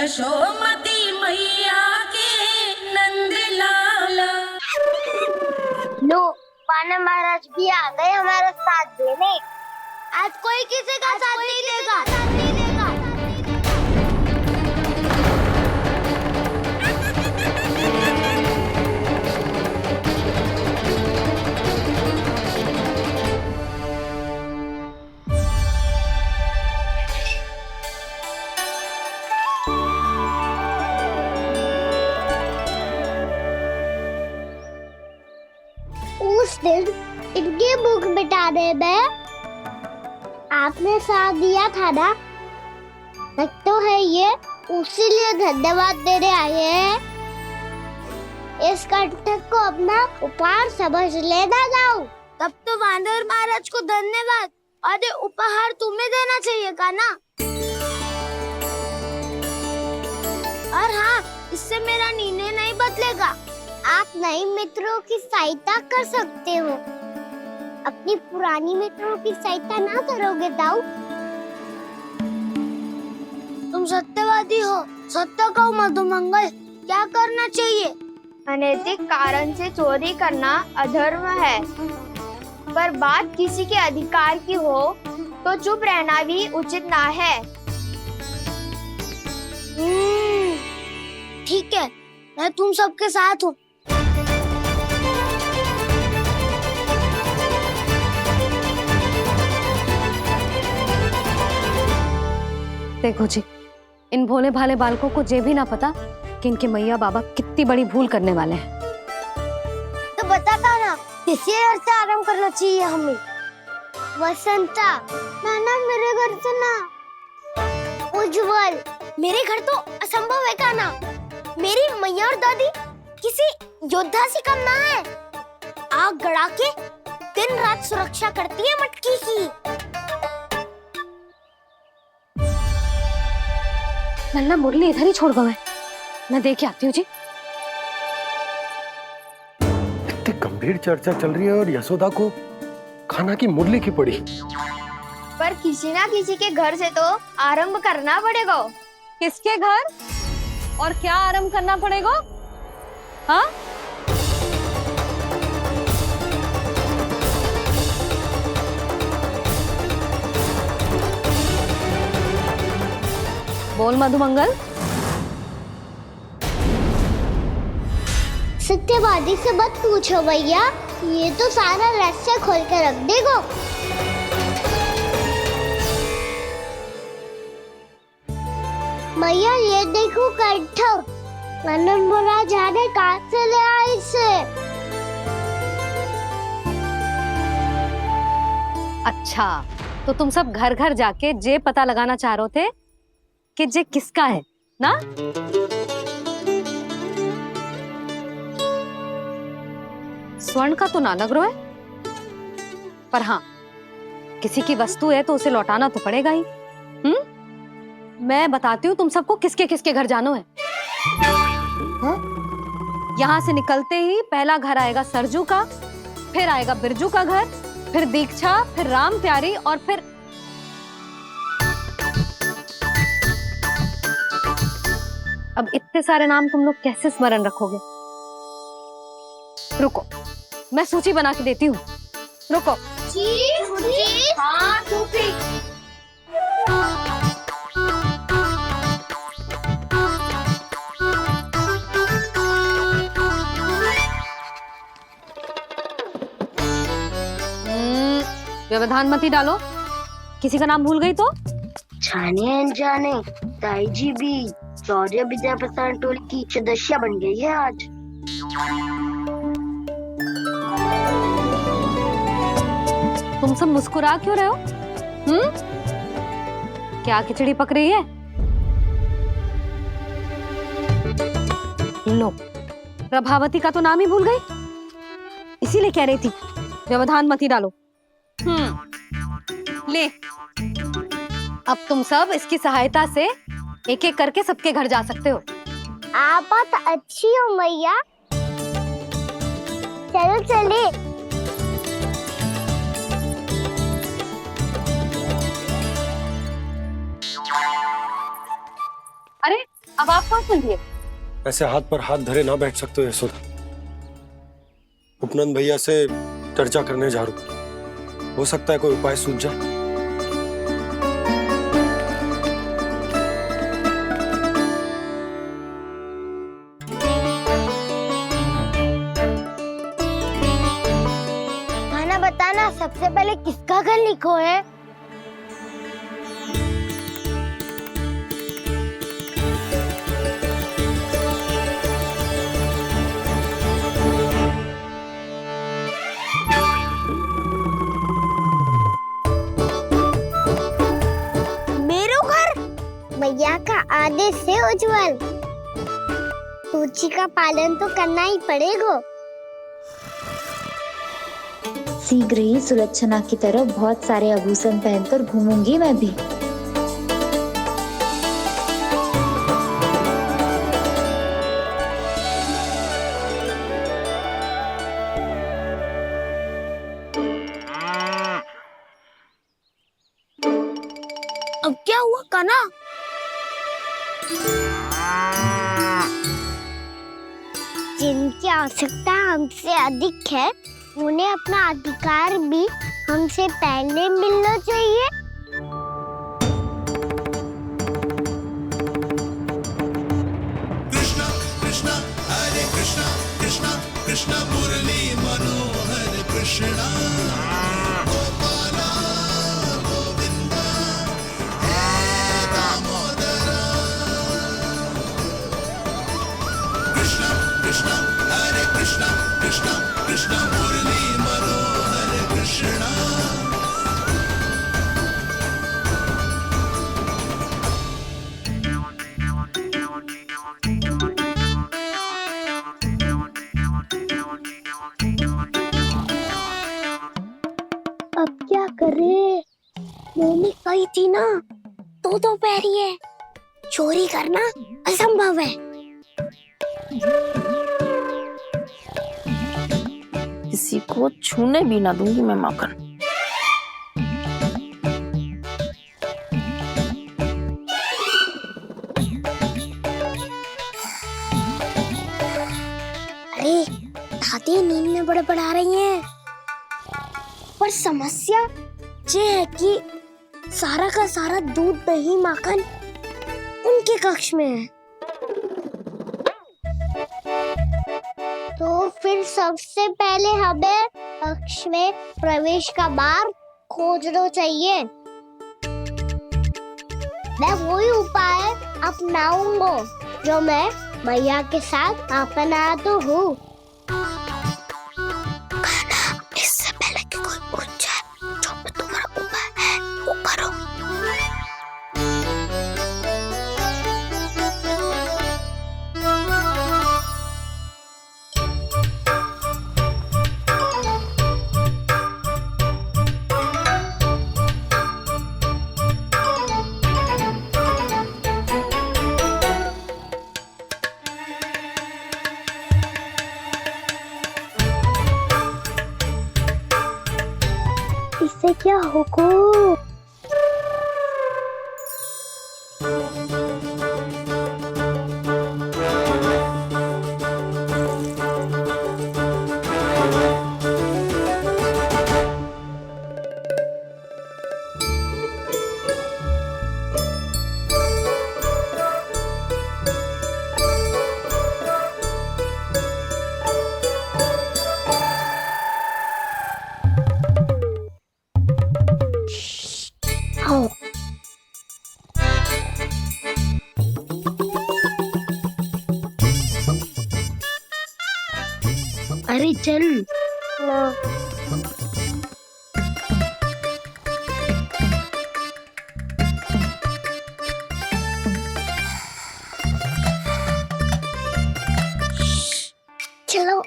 यशोमती मैया के नंद लाला। लो, पाना महाराज भी आ गए हमारा साथ देने। आज कोई किसी का साथ नहीं देगा। उस दिन इनकी भूख मिटाने में आपने साथ दिया था ना, लगता है ये उसी लिए धन्यवाद देने आए हैं। इस कंटक को अपना उपहार समझ लेना जाओ। तब तो वानर महाराज को धन्यवाद और ये उपहार तुम्हें देना चाहिए का ना। और हाँ, इससे मेरा निर्णय नहीं बदलेगा। आप नए मित्रों की सहायता कर सकते हो, अपनी पुरानी मित्रों की सहायता ना करोगे दाऊ। तुम सत्यवादी हो, सत्य कहो मधुमंगल, क्या करना चाहिए? अनैतिक कारण से चोरी करना अधर्म है, पर बात किसी के अधिकार की हो तो चुप रहना भी उचित ना है। ठीक है, मैं तुम सबके साथ हूँ। देखो जी, इन भोले भाले बालकों को ये भी ना पता कि इनके मैया बाबा कितनी बड़ी भूल करने वाले हैं। तो बताता ना, किसी घर से आराम करना चाहिए हमें। वसंता, नाना मेरे घर से ना। उज्जवल, मेरे घर तो असंभव है का ना। मेरी मैया और दादी किसी योद्धा से कम ना है। आग गड़ा के दिन रात सुरक्षा करती है मटकी की। नन्ना मुरली इधर ही छोड़ गए, मैं देख के आती हूँ जी। इतनी गंभीर चर्चा चल रही है और यशोदा को खाना की मुरली की पड़ी। पर किसी ना किसी के घर से तो आरंभ करना पड़ेगा। किसके घर और क्या आरंभ करना पड़ेगा? हाँ, बोल मधुमंगल। सत्यवादी से मत पूछो भैया, ये तो सारा रहस्य खोल के रख देगा। भैया ये देखो कंठ, नंदन बोला जाने कहाँ से ले आए इसे। अच्छा, तो तुम सब घर घर जाके जे पता लगाना चाह रहे थे कि जे किसका है ना? स्वर्ण का तो ना लग रहा है, पर हाँ, किसी की वस्तु है तो उसे लौटाना तो पड़ेगा ही। मैं बताती हूँ तुम सबको किसके किसके घर जाना है। यहाँ से निकलते ही पहला घर आएगा सरजू का, फिर आएगा बिरजू का घर, फिर दीक्षा, फिर राम प्यारी और फिर अब इतने सारे नाम तुम लोग कैसे स्मरण रखोगे? रुको, मैं सूची बना के देती हूँ। रुको। हाँ, व्यवधान मत ही डालो, किसी का नाम भूल गई तो? जाने अनजाने ताई जी भी शौर्य विद्या प्रसारण टोली की सदस्य बन गई है आज। तुम सब मुस्कुरा क्यों रहे हो? क्या खिचड़ी पक रही है? लो, प्रभावती का तो नाम ही भूल गई, इसीलिए कह रही थी व्यवधान मत ही डालो। ले, अब तुम सब इसकी सहायता से एक एक करके सबके घर जा सकते हो। आप बात अच्छी हो मैया, चलो चले। अरे अब आप कहाँ सुन लिए? ऐसे हाथ पर हाथ धरे ना बैठ सकते हो यशोदा। उपनंद भैया से चर्चा करने जा रहा हूं, हो सकता है कोई उपाय सूझ जाए। खाना बताना, सबसे पहले किसका घर लिखो है? मैया का आदेश से उज्जवल, सूची का पालन तो करना ही पड़ेगा। शीघ्र ही सुलक्षणा की तरह बहुत सारे आभूषण पहनकर घूमूंगी मैं भी। अब क्या हुआ कान्हा? जिनकी आवश्यकता हमसे अधिक है, उन्हें अपना अधिकार भी हमसे पहले मिलना चाहिए। कृष्णा कृष्णा हरे कृष्णा कृष्णा कृष्णा मुरली मनोहर कृष्णा गोपाला गोविंदा हे दामोदरा। कृष्णा कृष्णा हरे कृष्णा कृष्णा कृष्णा मुरली मनोहर कृष्णा। अब क्या करे? मैंने कही थी ना, दो पैरी है, चोरी करना असंभव है। किसी को छूने भी ना दूंगी मैं माखन। अरे दादी नींद में बड़बड़ा रही हैं। पर समस्या ये है कि सारा का सारा दूध दही माखन उनके कक्ष में है। तो फिर सबसे पहले हमें कक्ष में प्रवेश का मार्ग खोजना चाहिए। मैं वही उपाय अपनाऊंगा जो मैं मैया के साथ अपना तो हूँ। इससे पहले कि कोई पूछ जाए, जो भी तुम्हारा उपाय है वो करो। इससे क्या होगा? अरे चल ना। चलो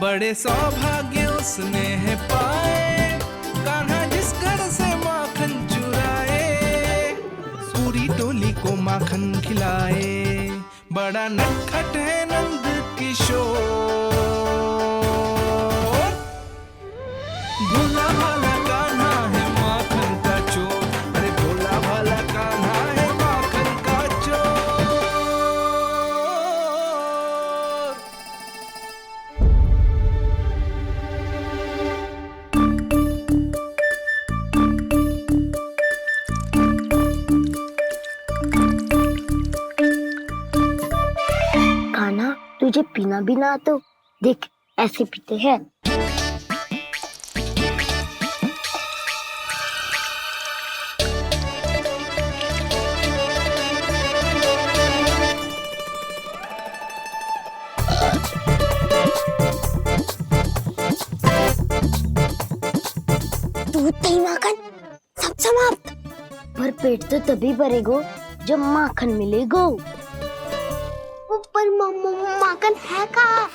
बड़े सौभाग्य उसने है पाए, कान्हा जिस घर से को माखन खिलाए, बड़ा नटखट है नंद किशोर। भोला भाला कान्हा है माखन का चोर, अरे भोला भाला कान्हा है माखन का चोर। कान्हा, तुझे पीना भी ना तो देख ऐसे पीते हैं। दूध दही माखन सब समाप्त। पर पेट तो तभी भरेगो जब माखन मिलेगो। पर माखन है कहाँ?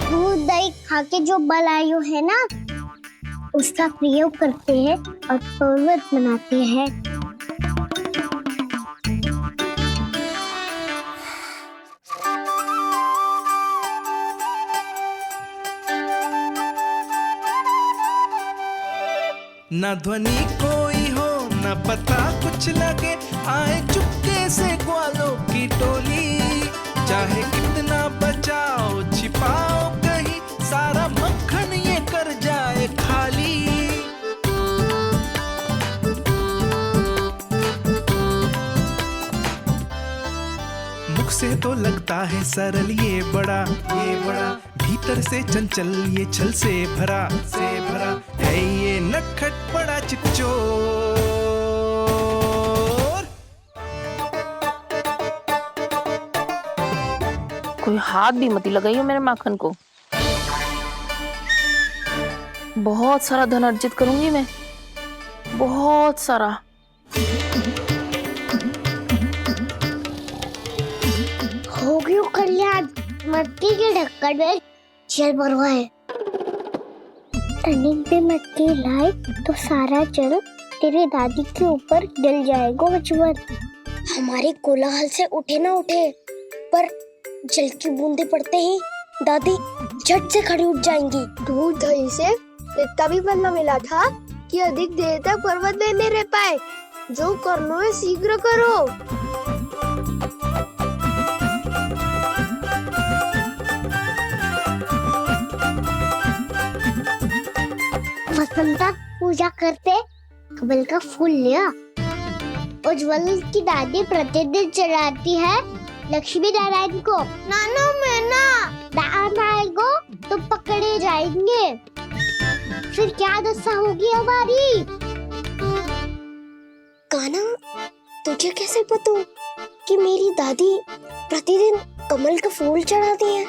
दूध दही खा के जो बलायु है ना, उसका प्रयोग करते हैं और पर्वत बनाते हैं। न ध्वनि कोई हो न पता कुछ लगे, आए चुपके से ग्वालों की टोली। चाहे कितना बचाओ छिपाओ कहीं, सारा मक्खन ये कर जाए खाली। मुख से तो लगता है सरल ये बड़ा भीतर से चंचल ये छल से भरा है ये नटखट बड़ा चिकचोर। कोई हाथ भी मत लगाइयो मेरे माखन को। बहुत सारा धन अर्जित करूंगी मैं, बहुत सारा। हो गयो कल्याण, मटकी के ढक्कन में जल भरवा है। टर्निंग पे मटकी लाए तो सारा जल तेरी दादी के ऊपर गिर जाएगा बचवन। हमारे कोलाहल से उठे ना उठे, पर जल की बूंदे पड़ते ही दादी झट से खड़ी उठ जाएंगी। दूध दही से इतना भी बनना मिला था कि अधिक देर तक पर्वत में नहीं रह पाए। जो करना है शीघ्र करो। वसंता पूजा करते कमल का फूल लिया। उज्ज्वल की दादी प्रतिदिन चढ़ाती है लक्ष्मी नारायण को। नानो मैं ना दान आएगो तो पकड़े जाएंगे। फिर क्या दशा होगी हमारी? कान्हा, तुझे कैसे पता कि मेरी दादी प्रतिदिन कमल का फूल चढ़ाती है?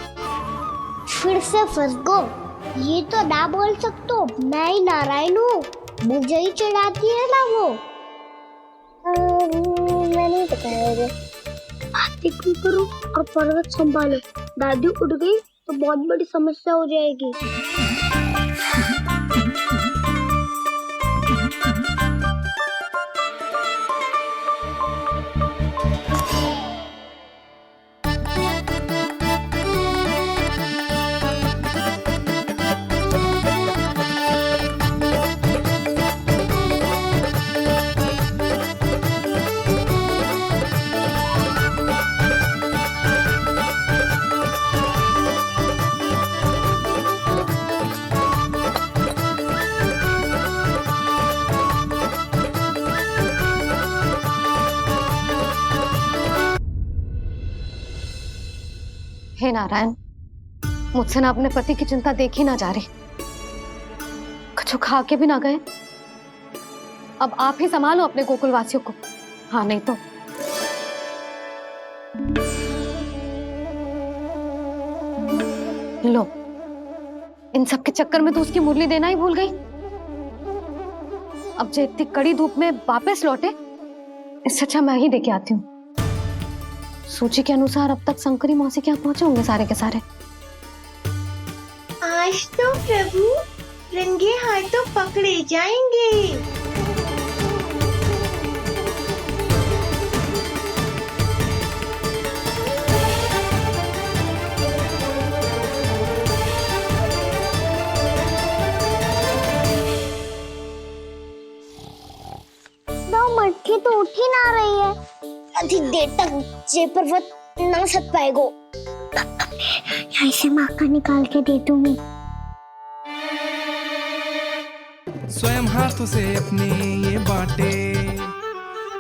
फिर से फंस गो। ये तो ना बोल सकतो, मैं ही नारायण हूँ, मुझे ही चढ़ाती है ना वो। मैं नहीं बताया। बातें क्यों करो और पर्वत संभालो। दादी उठ गई तो बहुत बड़ी समस्या हो जाएगी। हे नारायण, मुझसे ना अपने पति की चिंता देखी ना जा रही, कुछ खा के भी ना गए। अब आप ही संभालो अपने गोकुलवासियों को। हाँ नहीं तो लो, इन सब के चक्कर में तो उसकी मुरली देना ही भूल गई। अब जो इतनी कड़ी धूप में वापस लौटे, इससे अच्छा मैं ही देके आती हूँ। सूची के अनुसार अब तक शंकरी मौसी के यहाँ पहुंचे होंगे सारे के सारे। आज तो प्रभु रंगे हाथों पकड़े जाएंगे। मटकी तो उठ ही ना रही है। अधिक देर तक जे पर्वत ना सक पाएगो। यहाँ से माखन निकाल के दे दूंगी। स्वयं हाथों से अपने ये बांटे,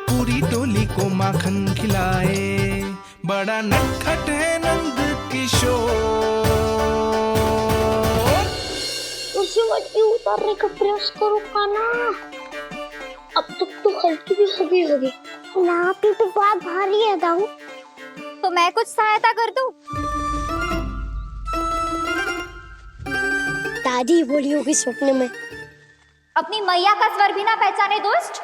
पूरी टोली को माखन खिलाए। बड़ा नटखट है नंद किशोर। उसे मटकी उतारने का प्रयास करो काना। अब तक तो हल्की भी होगी। ना भी तो बात भारी है दाऊ। तो मैं कुछ सहायता कर दूं? दादी बोली होगी सपने में। अपनी मैया का स्वर भी ना पहचाने दुष्ट।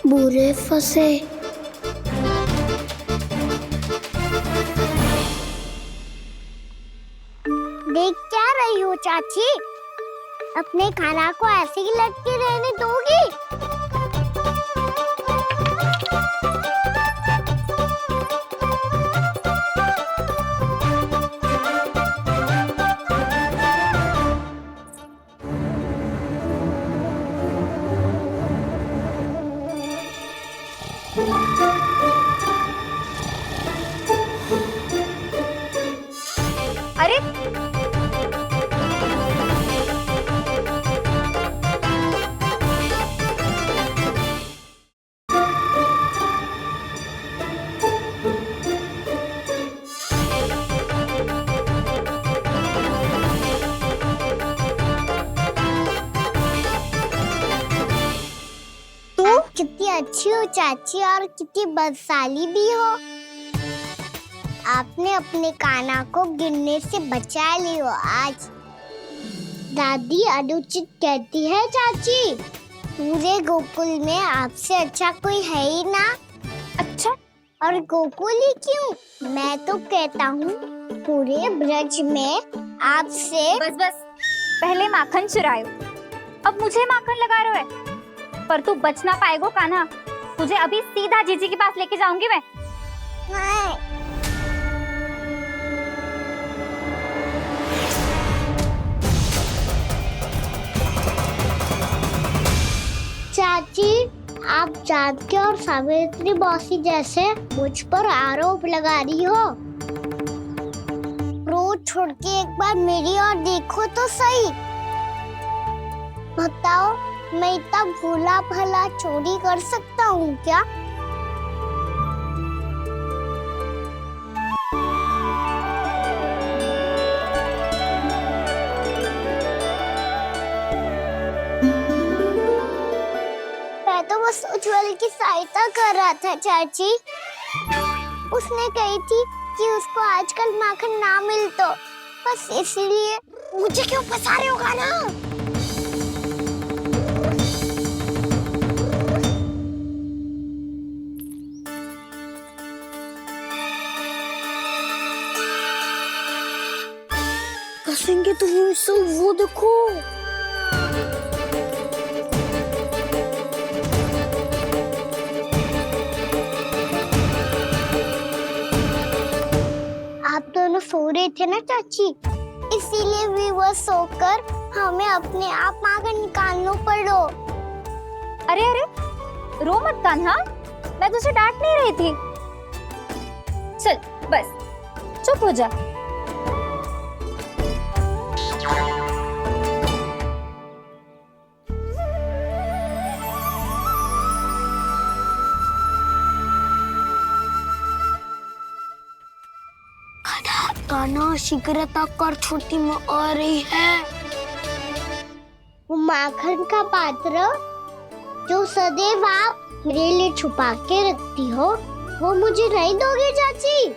बुरे फंसे। देख क्या रही हो चाची? अपने खाना को ऐसे ही लटके रहने दोगी? अरे कितनी अच्छी हो चाची और कितनी बदसाली भी हो। आपने अपने काना को गिरने से बचा ली हो आज। दादी अनुचित कहती है चाची, पूरे गोकुल में आपसे अच्छा कोई है ही ना। अच्छा, और गोकुल ही क्यों? मैं तो कहता हूँ पूरे ब्रज में आपसे। बस पहले माखन चुरायो, अब मुझे माखन लगा रहे हो। पर तू बच ना पाएगो कान्हा। तुझे अभी सीधा जीजी के पास लेके जाऊंगी मैं। चाची, आप जानकी और सावित्री मौसी जैसे मुझ पर आरोप लगा रही हो। रोज छोड़ के एक बार मेरी ओर देखो तो सही। बताओ, मैं इतना भोला भला चोरी कर सकता हूँ क्या? मैं तो बस उज्जवल की सहायता कर रहा था चाची। उसने कही थी कि उसको आजकल माखन ना मिल तो बस इसलिए। मुझे क्यों फंसा रहे हो ना? फंसेंगे तो वो देखो। आप दोनों सो रहे थे ना चाची, इसीलिए विवश सोकर हमें अपने आप माखन निकालना पड़ो। अरे रो मत कान्हा, मैं तुझे डांट नहीं रही थी। चल बस चुप हो जा। कान्हा शीघ्रता कर, छुट्टी में आ रही है। वो माखन का पात्र जो सदैव आप मेरे लिए छुपा के रखती हो, वो मुझे नहीं दोगे चाची?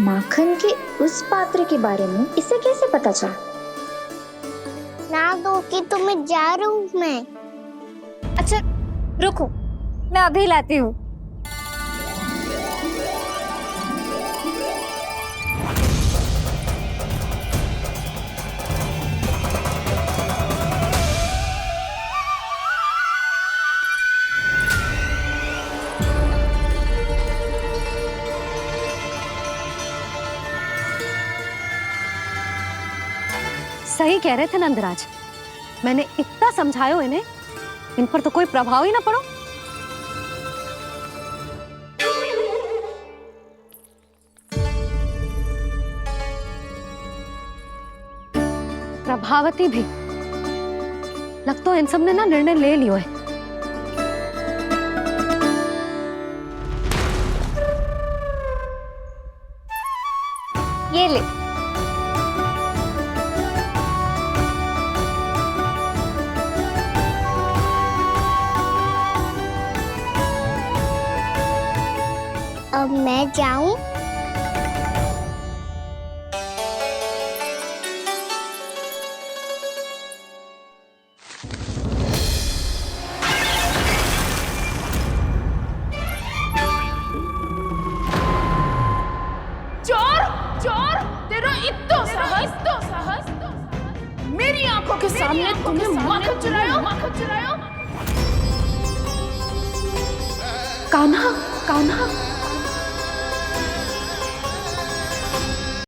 माखन के उस पात्र के बारे में इसे कैसे पता चला? ना दो कि तो मैं जा रहा हूँ मैं। अच्छा रुको, मैं अभी लाती हूँ। सही कह रहे थे नंदराज, मैंने इतना समझायो इन्हें, इन पर तो कोई प्रभाव ही ना पड़ो। प्रभावती भी लग तो इन सब ने ना निर्णय ले लियो है। ये ले, अब मैं जाऊं? चोर चोर, तेरा इत्तो साहस मेरी आंखों के सामने तुमने माखन चुरायो। कान्हा, कान्हा